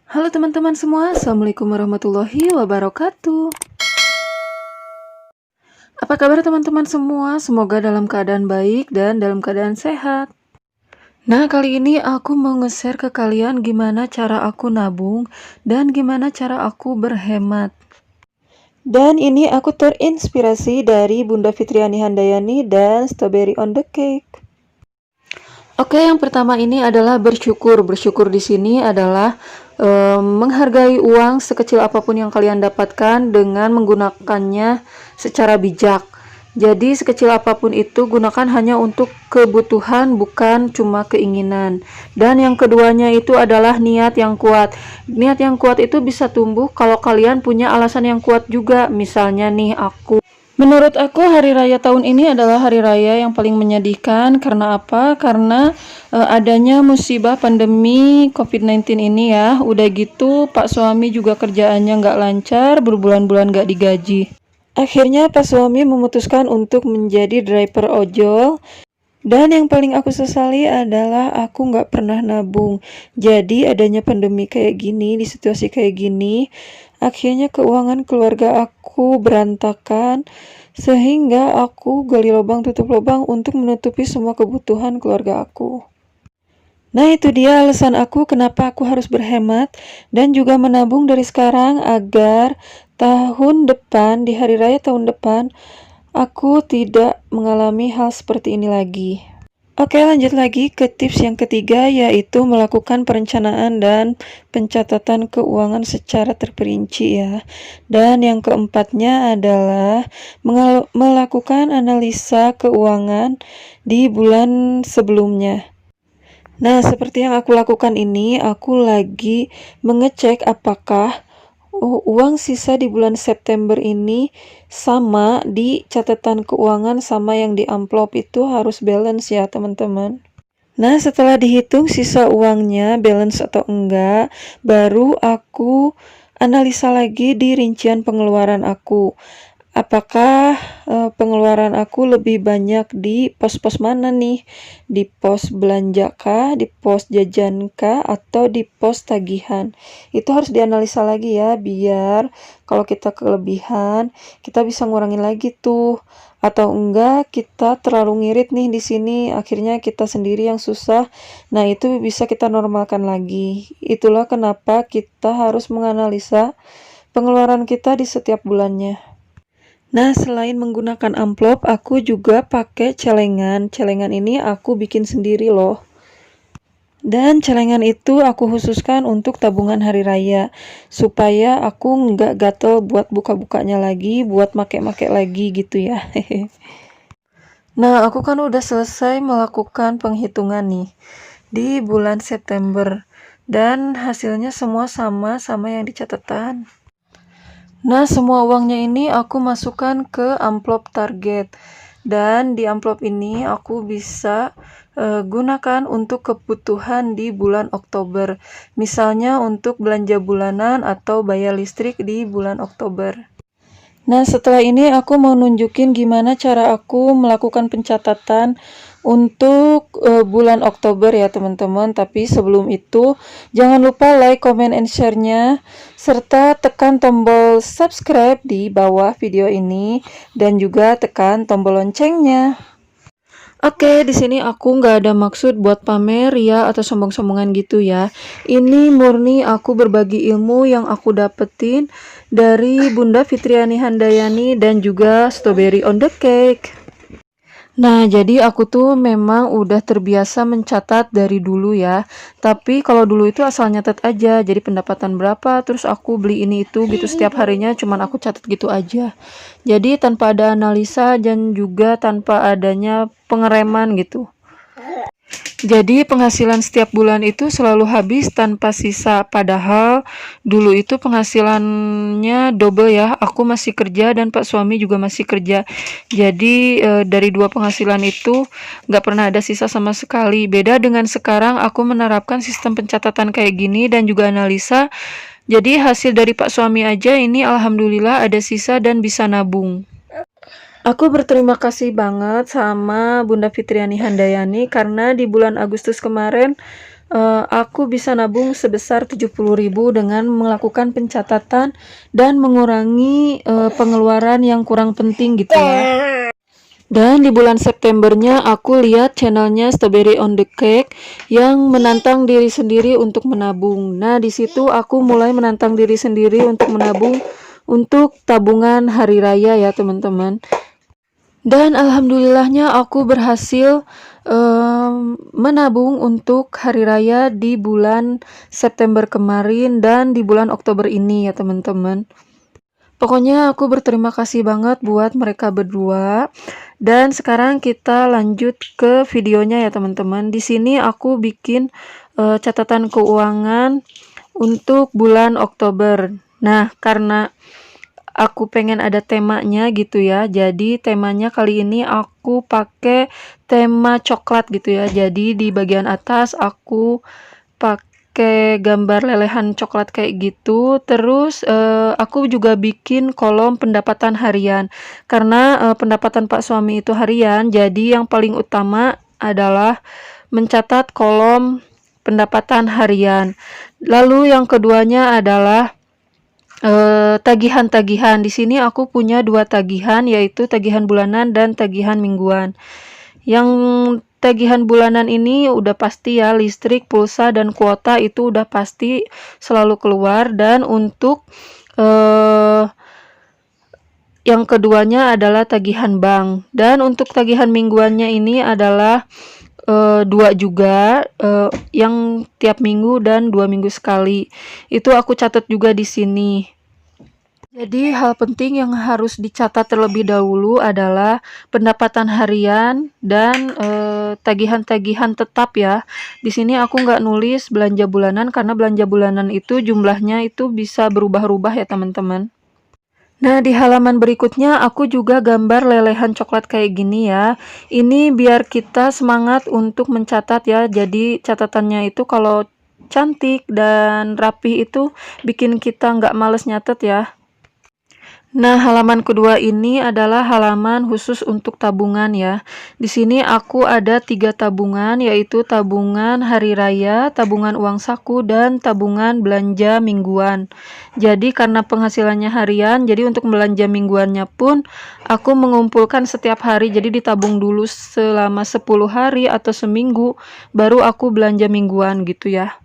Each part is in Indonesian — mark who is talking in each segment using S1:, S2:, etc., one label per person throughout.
S1: Halo teman-teman semua, Assalamualaikum warahmatullahi wabarakatuh. Apa kabar teman-teman semua? Semoga dalam keadaan baik dan dalam keadaan sehat. Nah, kali ini aku mau nge-share ke kalian gimana cara aku nabung dan gimana cara aku berhemat. Dan ini aku terinspirasi dari Bunda Fitriani Handayani dan Strawberry on the Cake. Oke, yang pertama ini adalah bersyukur. Bersyukur di sini adalah menghargai uang sekecil apapun yang kalian dapatkan dengan menggunakannya secara bijak. Jadi sekecil apapun itu gunakan hanya untuk kebutuhan, bukan cuma keinginan. Dan yang keduanya itu adalah niat yang kuat. Niat yang kuat itu bisa tumbuh kalau kalian punya alasan yang kuat juga. Misalnya nih, menurut aku hari raya tahun ini adalah hari raya yang paling menyedihkan. Karena apa? Karena adanya musibah pandemi COVID-19 ini ya. Udah gitu Pak suami juga kerjaannya nggak lancar, berbulan-bulan nggak digaji. Akhirnya Pak suami memutuskan untuk menjadi driver ojol. Dan yang paling aku sesali adalah aku nggak pernah nabung. Jadi adanya pandemi kayak gini, di situasi kayak gini, akhirnya keuangan keluarga aku berantakan, sehingga aku gali lubang tutup lubang untuk menutupi semua kebutuhan keluarga aku. Nah, itu dia alasan aku kenapa aku harus berhemat dan juga menabung dari sekarang agar tahun depan, di hari raya tahun depan, aku tidak mengalami hal seperti ini lagi. Oke, lanjut lagi ke tips yang ketiga, yaitu melakukan perencanaan dan pencatatan keuangan secara terperinci ya. Dan yang keempatnya adalah melakukan analisa keuangan di bulan sebelumnya. Nah, seperti yang aku lakukan ini, aku lagi mengecek apakah uang sisa di bulan September ini sama di catatan keuangan sama yang di amplop, itu harus balance ya teman-teman. Nah, setelah dihitung sisa uangnya balance atau enggak, baru aku analisa lagi di rincian pengeluaran aku. Apakah pengeluaran aku lebih banyak di pos-pos mana nih? Di pos belanja kah, di pos jajan kah, atau di pos tagihan? Itu harus dianalisa lagi ya, biar kalau kita kelebihan, kita bisa ngurangin lagi tuh. Atau enggak kita terlalu ngirit nih di sini, akhirnya kita sendiri yang susah. Nah, itu bisa kita normalkan lagi. Itulah kenapa kita harus menganalisa pengeluaran kita di setiap bulannya. Nah, selain menggunakan amplop, aku juga pakai celengan. Celengan ini aku bikin sendiri loh. Dan celengan itu aku khususkan untuk tabungan hari raya. Supaya aku nggak gatel buat buka-bukanya lagi, buat make-make lagi gitu ya. Nah, aku kan udah selesai melakukan penghitungan nih di bulan September. Dan hasilnya semua sama yang di catatan. Nah, semua uangnya ini aku masukkan ke amplop target. Dan di amplop ini aku bisa gunakan untuk kebutuhan di bulan Oktober. Misalnya untuk belanja bulanan atau bayar listrik di bulan Oktober. Nah, setelah ini aku mau nunjukin gimana cara aku melakukan pencatatan untuk bulan Oktober ya teman-teman. Tapi sebelum itu, jangan lupa like, comment, and share-nya, serta tekan tombol subscribe di bawah video ini, dan juga tekan tombol loncengnya. Oke, di sini aku nggak ada maksud buat pamer ya atau sombong-sombongan gitu ya. Ini murni aku berbagi ilmu yang aku dapetin dari Bunda Fitriani Handayani dan juga Strawberry on the Cake. Nah, jadi aku tuh memang udah terbiasa mencatat dari dulu ya. Tapi kalau dulu itu asal nyatet aja. Jadi pendapatan berapa, terus aku beli ini itu gitu setiap harinya, cuman aku catat gitu aja. Jadi tanpa ada analisa dan juga tanpa adanya pengereman gitu. Jadi penghasilan setiap bulan itu selalu habis tanpa sisa. Padahal dulu itu penghasilannya double ya. Aku masih kerja dan Pak suami juga masih kerja. Jadi dari dua penghasilan itu nggak pernah ada sisa sama sekali. Beda dengan sekarang, aku menerapkan sistem pencatatan kayak gini dan juga analisa. Jadi hasil dari Pak suami aja ini alhamdulillah ada sisa dan bisa nabung. Aku berterima kasih banget sama Bunda Fitriani Handayani karena di bulan Agustus kemarin aku bisa nabung sebesar 70.000 dengan melakukan pencatatan dan mengurangi pengeluaran yang kurang penting gitu ya. Dan di bulan Septembernya aku lihat channelnya Strawberry on the Cake yang menantang diri sendiri untuk menabung. Nah, di situ aku mulai menantang diri sendiri untuk menabung untuk tabungan hari raya ya teman-teman. Dan alhamdulillahnya aku berhasil menabung untuk hari raya di bulan September kemarin dan di bulan Oktober ini ya teman-teman. Pokoknya aku berterima kasih banget buat mereka berdua. Dan sekarang kita lanjut ke videonya ya teman-teman. Di sini aku bikin catatan keuangan untuk bulan Oktober. Nah, karena aku pengen ada temanya gitu ya. Jadi temanya kali ini aku pakai tema coklat gitu ya. Jadi di bagian atas aku pakai gambar lelehan coklat kayak gitu. Terus aku juga bikin kolom pendapatan harian. Karena pendapatan Pak suami itu harian, jadi yang paling utama adalah mencatat kolom pendapatan harian. Lalu yang keduanya adalah tagihan-tagihan. Di sini aku punya 2 tagihan, yaitu tagihan bulanan dan tagihan mingguan. Yang tagihan bulanan ini udah pasti ya, listrik, pulsa, dan kuota itu udah pasti selalu keluar. Dan untuk yang keduanya adalah tagihan bank. Dan untuk tagihan mingguannya ini adalah 2 juga, yang tiap minggu dan 2 minggu sekali. Itu aku catat juga di sini. Jadi hal penting yang harus dicatat terlebih dahulu adalah pendapatan harian dan tagihan-tagihan tetap ya. Di sini aku nggak nulis belanja bulanan karena belanja bulanan itu jumlahnya itu bisa berubah-ubah ya teman-teman. Nah, di halaman berikutnya aku juga gambar lelehan coklat kayak gini ya. Ini biar kita semangat untuk mencatat ya. Jadi catatannya itu kalau cantik dan rapi itu bikin kita nggak males nyatet ya. Nah, halaman kedua ini adalah halaman khusus untuk tabungan ya. Di sini aku ada 3 tabungan, yaitu tabungan hari raya, tabungan uang saku, dan tabungan belanja mingguan. Jadi karena penghasilannya harian, jadi untuk belanja mingguannya pun aku mengumpulkan setiap hari. Jadi ditabung dulu selama 10 hari atau seminggu, baru aku belanja mingguan gitu ya.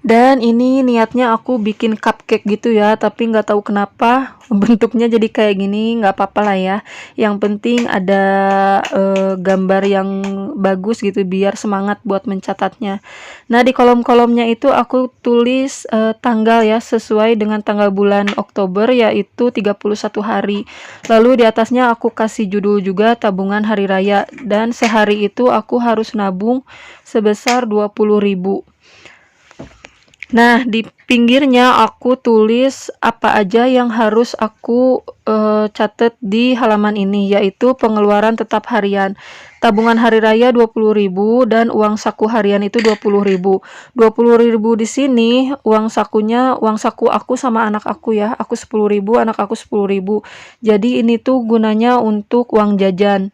S1: Dan ini niatnya aku bikin cupcake gitu ya, tapi nggak tahu kenapa bentuknya jadi kayak gini. Nggak apa-apa lah ya, yang penting ada gambar yang bagus gitu biar semangat buat mencatatnya. Nah, di kolom-kolomnya itu aku tulis tanggal ya, sesuai dengan tanggal bulan Oktober, yaitu 31 hari. Lalu di atasnya aku kasih judul juga tabungan hari raya, dan sehari itu aku harus nabung sebesar 20.000. Nah, di pinggirnya aku tulis apa aja yang harus aku catat di halaman ini, yaitu pengeluaran tetap harian. Tabungan hari raya 20.000 dan uang saku harian itu 20.000. 20.000 di sini uang sakunya, uang saku aku sama anak aku ya. Aku 10.000, anak aku 10.000. Jadi ini tuh gunanya untuk uang jajan.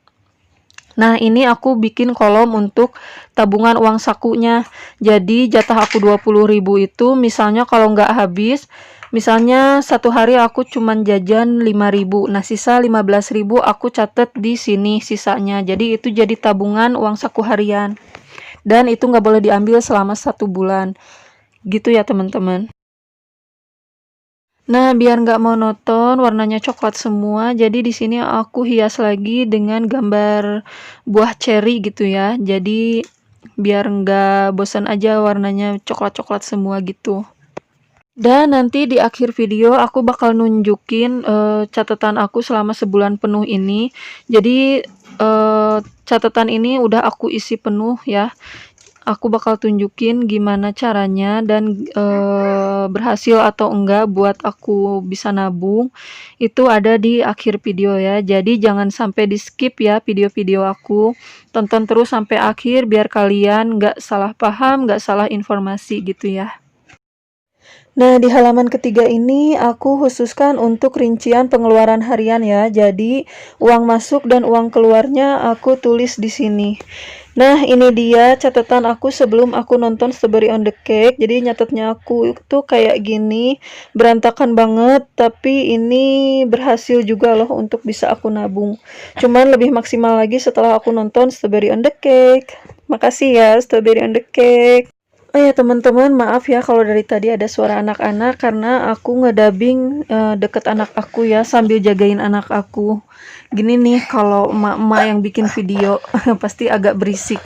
S1: Nah, ini aku bikin kolom untuk tabungan uang sakunya. Jadi jatah aku 20.000 itu misalnya kalau nggak habis, misalnya satu hari aku cuman jajan 5.000. Nah, sisa 15.000 aku catat di sini sisanya. Jadi itu jadi tabungan uang saku harian. Dan itu nggak boleh diambil selama 1 bulan. Gitu ya teman-teman. Nah, biar nggak monoton, warnanya coklat semua. Jadi di sini aku hias lagi dengan gambar buah ceri gitu ya. Jadi biar nggak bosan aja warnanya coklat-coklat semua gitu. Dan nanti di akhir video aku bakal nunjukin catatan aku selama sebulan penuh ini. Jadi catatan ini udah aku isi penuh ya. Aku bakal tunjukin gimana caranya dan berhasil atau enggak buat aku bisa nabung. Itu ada di akhir video ya. Jadi jangan sampai di skip ya video-video aku. Tonton terus sampai akhir biar kalian nggak salah paham, nggak salah informasi gitu ya. Nah, di halaman ketiga ini aku khususkan untuk rincian pengeluaran harian ya. Jadi, uang masuk dan uang keluarnya aku tulis di sini. Nah, ini dia catatan aku sebelum aku nonton Strawberry on the Cake. Jadi nyatetnya aku itu kayak gini, berantakan banget, tapi ini berhasil juga loh untuk bisa aku nabung. Cuman lebih maksimal lagi setelah aku nonton Strawberry on the Cake. Makasih ya Strawberry on the Cake. Oh ya teman-teman, maaf ya kalau dari tadi ada suara anak-anak karena aku ngedubbing deket anak aku ya sambil jagain anak aku. Gini nih kalau emak-emak yang bikin video pasti agak berisik.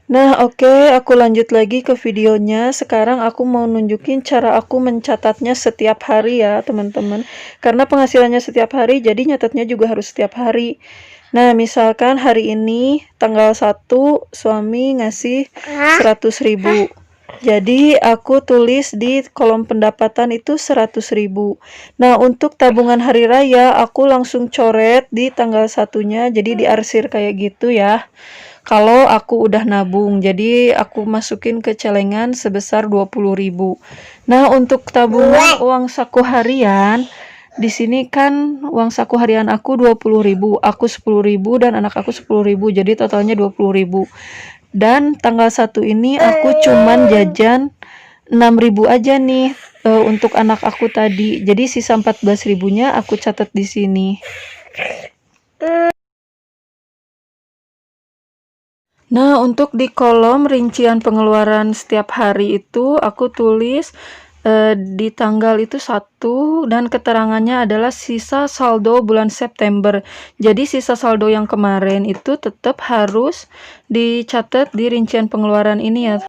S1: Nah, oke, aku lanjut lagi ke videonya. Sekarang aku mau nunjukin cara aku mencatatnya setiap hari ya, teman-teman. Karena penghasilannya setiap hari, jadi nyatetnya juga harus setiap hari. Nah, misalkan hari ini tanggal 1 suami ngasih 100.000. Jadi aku tulis di kolom pendapatan itu 100.000. Nah, untuk tabungan hari raya aku langsung coret di tanggal 1-nya, jadi diarsir kayak gitu ya. Kalau aku udah nabung, jadi aku masukin ke celengan sebesar 20.000. Nah, untuk tabungan uang saku harian, di sini kan uang saku harian aku 20.000, aku 10.000 dan anak aku 10.000, jadi totalnya 20.000. Dan tanggal 1 ini aku cuman jajan 6.000 aja nih untuk anak aku tadi. Jadi sisa 14.000-nya aku catat di sini. Nah, untuk di kolom rincian pengeluaran setiap hari itu aku tulis di tanggal itu 1 dan keterangannya adalah sisa saldo bulan September. Jadi sisa saldo yang kemarin itu tetap harus dicatat di rincian pengeluaran ini ya.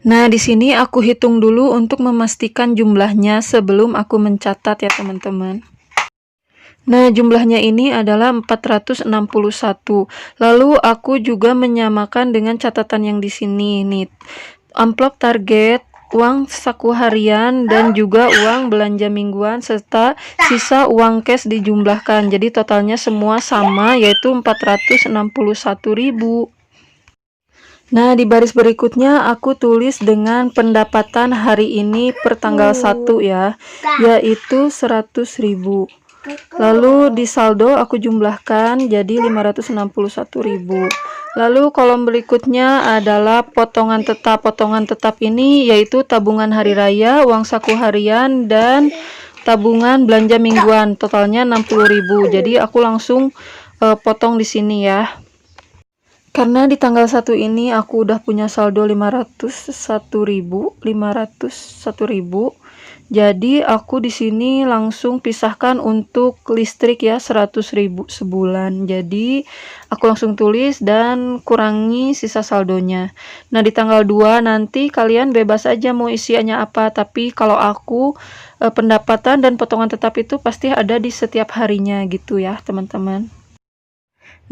S1: Nah, di sini aku hitung dulu untuk memastikan jumlahnya sebelum aku mencatat ya, teman-teman. Nah, jumlahnya ini adalah 461. Lalu aku juga menyamakan dengan catatan yang di sini nih. Amplop target, uang saku harian, dan juga uang belanja mingguan serta sisa uang cash dijumlahkan. Jadi totalnya semua sama yaitu 461.000. Nah, di baris berikutnya aku tulis dengan pendapatan hari ini per tanggal 1 ya, yaitu 100.000. Lalu di saldo aku jumlahkan jadi 561.000. Lalu kolom berikutnya adalah potongan tetap. Potongan tetap ini yaitu tabungan hari raya, uang saku harian, dan tabungan belanja mingguan. Totalnya 60.000. Jadi aku langsung potong di sini ya. Karena di tanggal 1 ini aku udah punya saldo 501.000. Jadi aku di sini langsung pisahkan untuk listrik ya 100.000 sebulan. Jadi aku langsung tulis dan kurangi sisa saldonya. Nah, di tanggal 2 nanti kalian bebas aja mau isiannya apa, tapi kalau aku pendapatan dan potongan tetap itu pasti ada di setiap harinya gitu ya, teman-teman.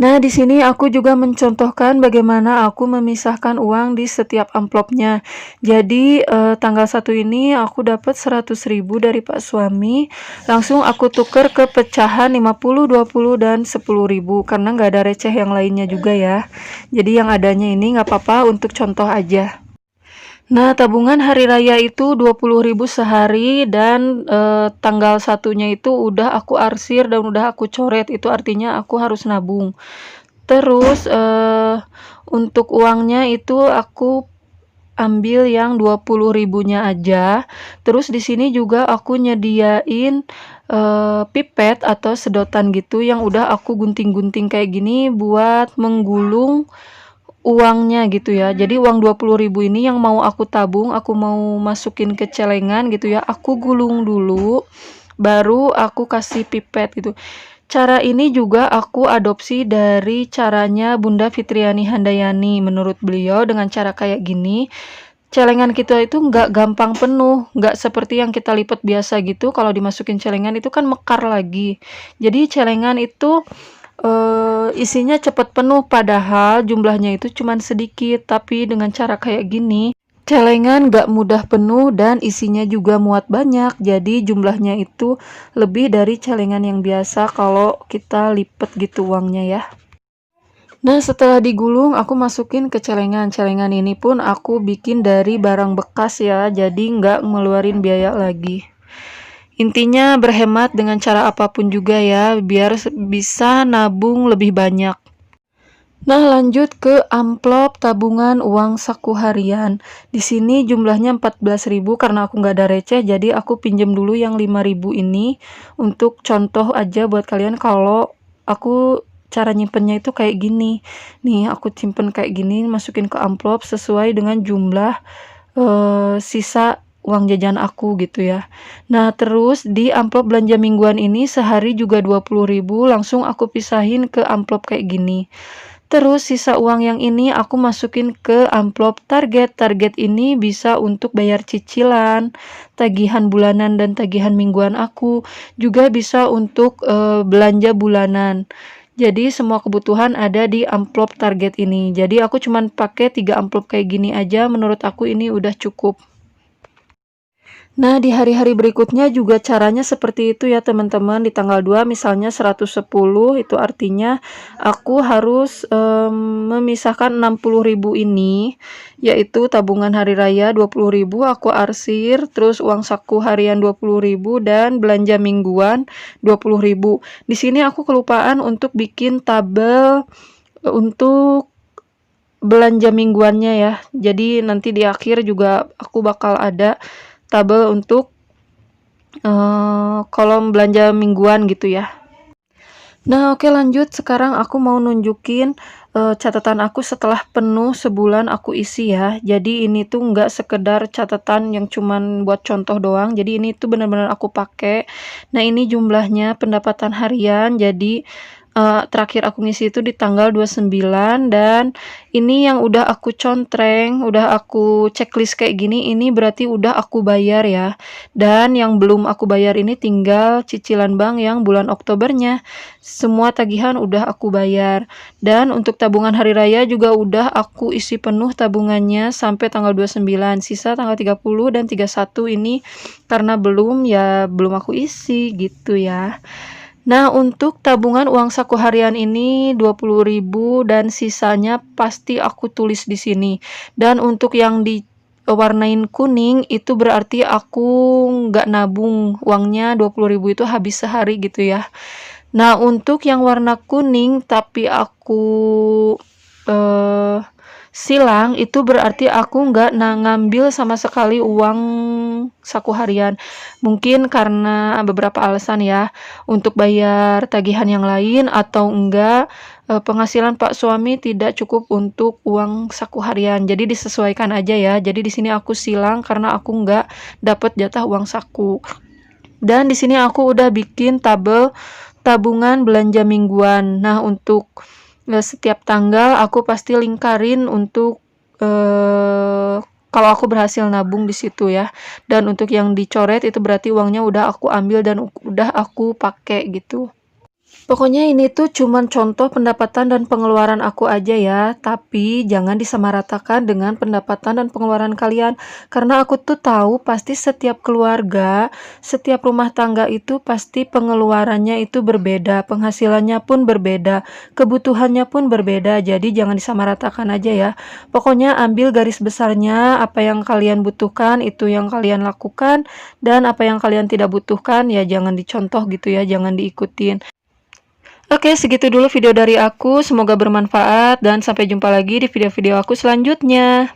S1: Nah, di sini aku juga mencontohkan bagaimana aku memisahkan uang di setiap amplopnya. Jadi, tanggal 1 ini aku dapat 100.000 dari Pak suami. Langsung aku tuker ke pecahan 50, 20, dan 10.000 karena nggak ada receh yang lainnya juga ya. Jadi yang adanya ini nggak apa-apa untuk contoh aja. Nah, tabungan hari raya itu 20.000 sehari dan tanggal satunya itu udah aku arsir dan udah aku coret. Itu artinya aku harus nabung. Terus untuk uangnya itu aku ambil yang 20.000-nya aja. Terus di sini juga aku nyediain pipet atau sedotan gitu yang udah aku gunting-gunting kayak gini buat menggulung uangnya gitu ya. Jadi uang 20.000 ini yang mau aku tabung, aku mau masukin ke celengan gitu ya. Aku gulung dulu, baru aku kasih pipet gitu. Cara ini juga aku adopsi dari caranya Bunda Fitriani Handayani. Menurut beliau dengan cara kayak gini, celengan kita itu nggak gampang penuh, nggak seperti yang kita lipat biasa gitu. Kalau dimasukin celengan itu kan mekar lagi. Jadi celengan itu isinya cepat penuh padahal jumlahnya itu cuman sedikit, tapi dengan cara kayak gini celengan gak mudah penuh dan isinya juga muat banyak, jadi jumlahnya itu lebih dari celengan yang biasa kalau kita lipet gitu uangnya ya. Nah, setelah digulung aku masukin ke celengan. Celengan ini pun aku bikin dari barang bekas ya, jadi nggak ngeluarin biaya lagi. Intinya berhemat dengan cara apapun juga ya, biar bisa nabung lebih banyak. Nah, lanjut ke amplop tabungan uang saku harian. Di sini jumlahnya 14.000 karena aku nggak ada receh, jadi aku pinjam dulu yang 5.000 ini untuk contoh aja buat kalian kalau aku cara nyimpennya itu kayak gini. Nih, aku simpen kayak gini, masukin ke amplop sesuai dengan jumlah sisa uang jajan aku gitu ya. Nah, terus di amplop belanja mingguan ini sehari juga 20.000 langsung aku pisahin ke amplop kayak gini. Terus sisa uang yang ini aku masukin ke amplop target. Target ini bisa untuk bayar cicilan, tagihan bulanan dan tagihan mingguan aku. Juga bisa untuk belanja bulanan. Jadi semua kebutuhan ada di amplop target ini. Jadi aku cuman pakai 3 amplop kayak gini aja. Menurut aku ini udah cukup. Nah, di hari-hari berikutnya juga caranya seperti itu ya teman-teman. Di tanggal 2 misalnya 110, itu artinya aku harus memisahkan 60.000 ini, yaitu tabungan hari raya 20.000 aku arsir, terus uang saku harian 20.000 dan belanja mingguan 20.000. Di sini aku kelupaan untuk bikin tabel untuk belanja mingguannya ya. Jadi nanti di akhir juga aku bakal ada tabel untuk kolom belanja mingguan gitu ya. Nah, oke lanjut. Sekarang aku mau nunjukin catatan aku setelah penuh sebulan aku isi ya. Jadi ini tuh nggak sekedar catatan yang cuman buat contoh doang. Jadi ini tuh benar-benar aku pakai. Nah, ini jumlahnya pendapatan harian. Jadi terakhir aku ngisi itu di tanggal 29 dan ini yang udah aku contreng, udah aku checklist kayak gini, ini berarti udah aku bayar ya. Dan yang belum aku bayar ini tinggal cicilan bank yang bulan Oktobernya. Semua tagihan udah aku bayar. Dan untuk tabungan hari raya juga udah aku isi penuh tabungannya sampai tanggal 29. Sisa tanggal 30 dan 31 ini karena belum aku isi gitu ya. Nah, untuk tabungan uang saku harian ini 20.000 dan sisanya pasti aku tulis di sini. Dan untuk yang diwarnain kuning itu berarti aku nggak nabung, uangnya 20.000 itu habis sehari gitu ya. Nah, untuk yang warna kuning tapi aku silang itu berarti aku nggak ngambil sama sekali uang saku harian. Mungkin karena beberapa alasan ya, untuk bayar tagihan yang lain atau enggak penghasilan Pak suami tidak cukup untuk uang saku harian. Jadi disesuaikan aja ya. Jadi di sini aku silang karena aku nggak dapat jatah uang saku. Dan di sini aku udah bikin tabel tabungan belanja mingguan. Nah, untuk setiap tanggal aku pasti lingkarin untuk kalau aku berhasil nabung di situ ya. Dan untuk yang dicoret itu berarti uangnya udah aku ambil dan udah aku pakai gitu. Pokoknya ini tuh cuman contoh pendapatan dan pengeluaran aku aja ya, tapi jangan disamaratakan dengan pendapatan dan pengeluaran kalian. Karena aku tuh tahu pasti setiap keluarga, setiap rumah tangga itu pasti pengeluarannya itu berbeda, penghasilannya pun berbeda, kebutuhannya pun berbeda. Jadi jangan disamaratakan aja ya. Pokoknya ambil garis besarnya, apa yang kalian butuhkan itu yang kalian lakukan, dan apa yang kalian tidak butuhkan ya jangan dicontoh gitu ya, jangan diikutin. Oke, segitu dulu video dari aku. Semoga bermanfaat dan sampai jumpa lagi di video-video aku selanjutnya.